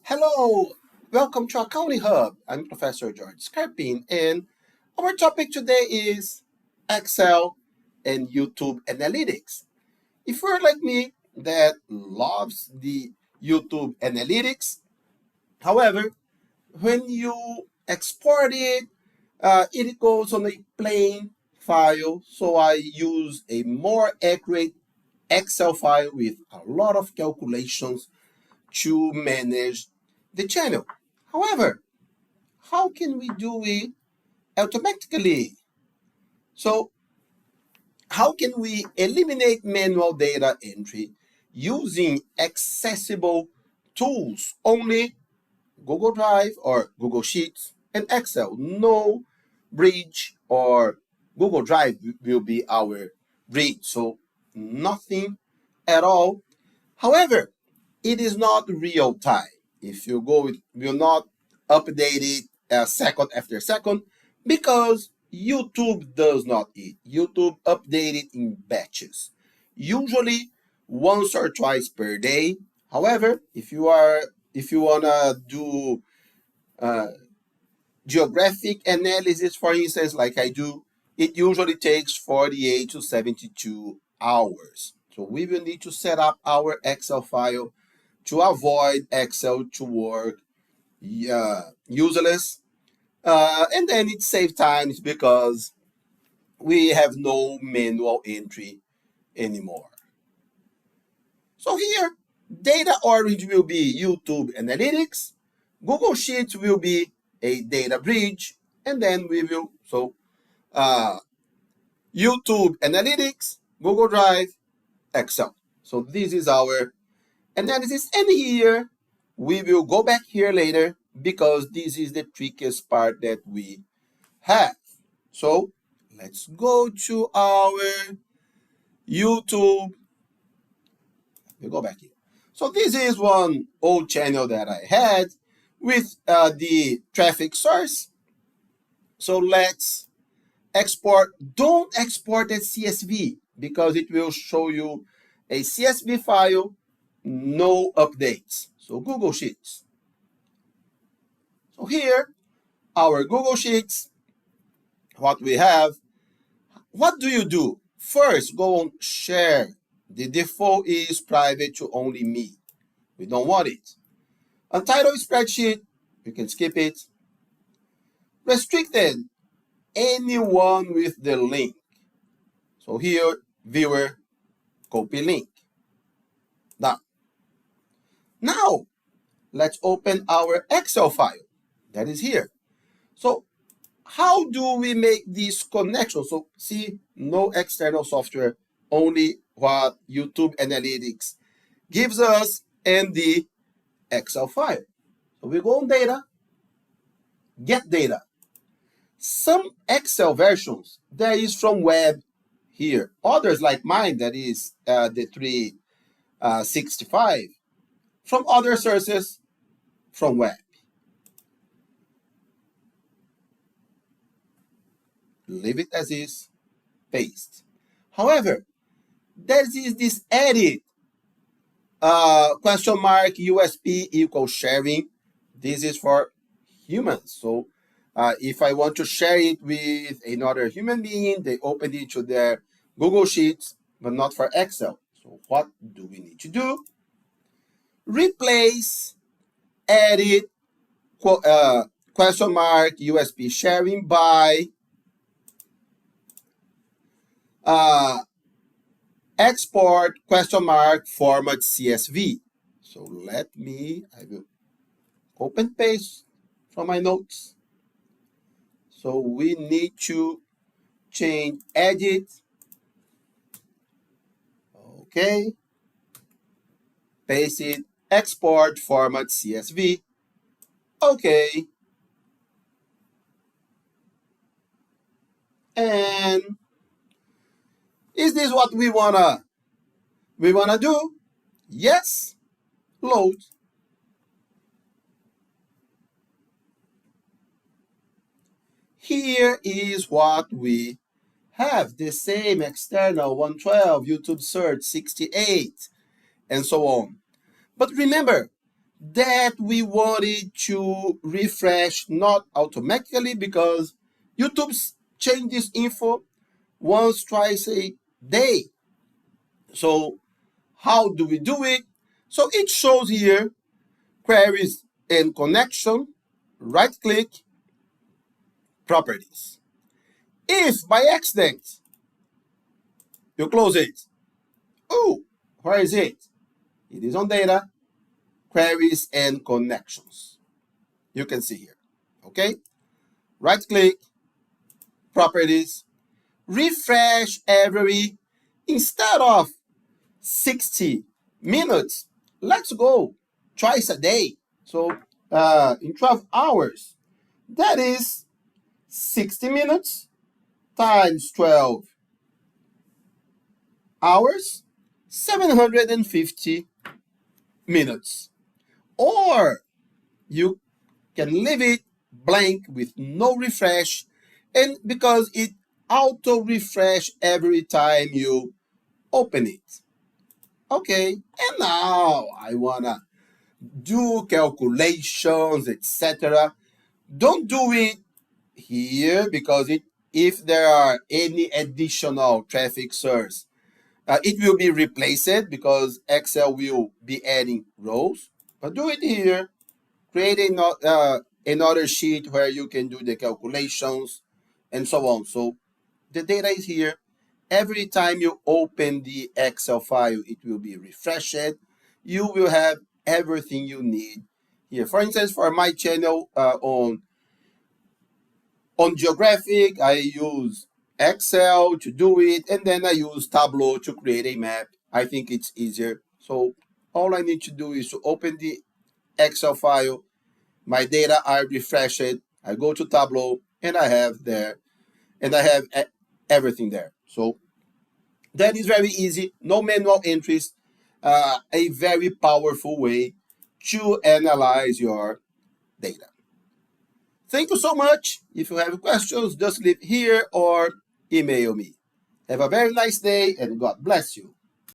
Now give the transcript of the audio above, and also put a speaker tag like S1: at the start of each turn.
S1: Hello, welcome to Accounting Hub. I'm Professor George Scarpin, and our topic today is Excel and YouTube Analytics. If you're like me that loves the YouTube Analytics, however, when you export it, it goes on a plain file, so I use a more accurate Excel file with a lot of calculations to manage the channel. However, how can we do it automatically? So, how can we eliminate manual data entry using accessible tools? Only Google Drive or Google Sheets and Excel. No bridge or Google Drive will be our bridge. So, nothing at all. However, it is not real time. If you go, it will not update it second after second because YouTube does not eat. YouTube update it in batches, usually once or twice per day. However, if you wanna do uh, geographic analysis, for instance, like I do, it usually takes 48 to 72 hours. So we will need to set up our Excel file to avoid Excel to work useless. And then it saves times because we have no manual entry anymore. So here, data orange will be YouTube Analytics, Google Sheets will be a data bridge, and then we will, uh, YouTube Analytics, Google Drive, Excel. So this is our analysis. And here, we will go back here later because this is the trickiest part that we have. So let's go to our YouTube. We go back here. So this is one old channel that I had with the traffic source. So let's export. Don't export as CSV because it will show you a CSV file, no updates. So Google Sheets. So here, our Google Sheets, what we have. What do you do? First, go on share. The default is private to only me. We don't want it. Untitled spreadsheet, you can skip it. Restricted, anyone with the link. So here, viewer, copy link. Done. Now, let's open our Excel file. That is here. So how do we make this connection? So see, no external software, only what YouTube Analytics gives us and the Excel file. So we go on data, get data. Some Excel versions, there is from web here. Others like mine, that is the 365. From other sources, from web. Leave it as is, paste. However, there is this edit question mark USP equals sharing. This is for humans. So if I want to share it with another human being, they open it to their Google Sheets, but not for Excel. So what do we need to do? Replace edit question mark USP sharing by export question mark format CSV. So I will open paste from my notes. So we need to change edit. Okay. Paste it, export format CSV. Okay. And is this what we wanna do? Yes. Load. Here is what we have. The same external 112, YouTube search 68, and so on. But remember, that we wanted to refresh not automatically because YouTube changes info once, twice a day. So how do we do it? So it shows here queries and connection, right click, properties. If by accident you close it, oh, where is it? It is on data, queries and connections. You can see here, okay? Right click, properties, refresh every, instead of 60 minutes, let's go twice a day. So in 12 hours, that is 60 minutes times 12 hours, 750 minutes. Or you can leave it blank with no refresh, and because it auto refresh every time you open it. Okay, and now I wanna do calculations, etc. Don't do it here because if there are any additional traffic source, it will be replaced because Excel will be adding rows. But do it here, create another sheet where you can do the calculations and so on. So the data is here. Every time you open the Excel file, it will be refreshed. You will have everything you need here. For instance, for my channel on geographic, I use Excel to do it, and then I use Tableau to create a map. I think it's easier. So all I need to do is to open the Excel file, my data are refreshed, I go to Tableau, and I have everything there. So that is very easy, no manual entries, a very powerful way to analyze your data. Thank you so much. If you have questions, just leave here or email me. Have a very nice day and God bless you.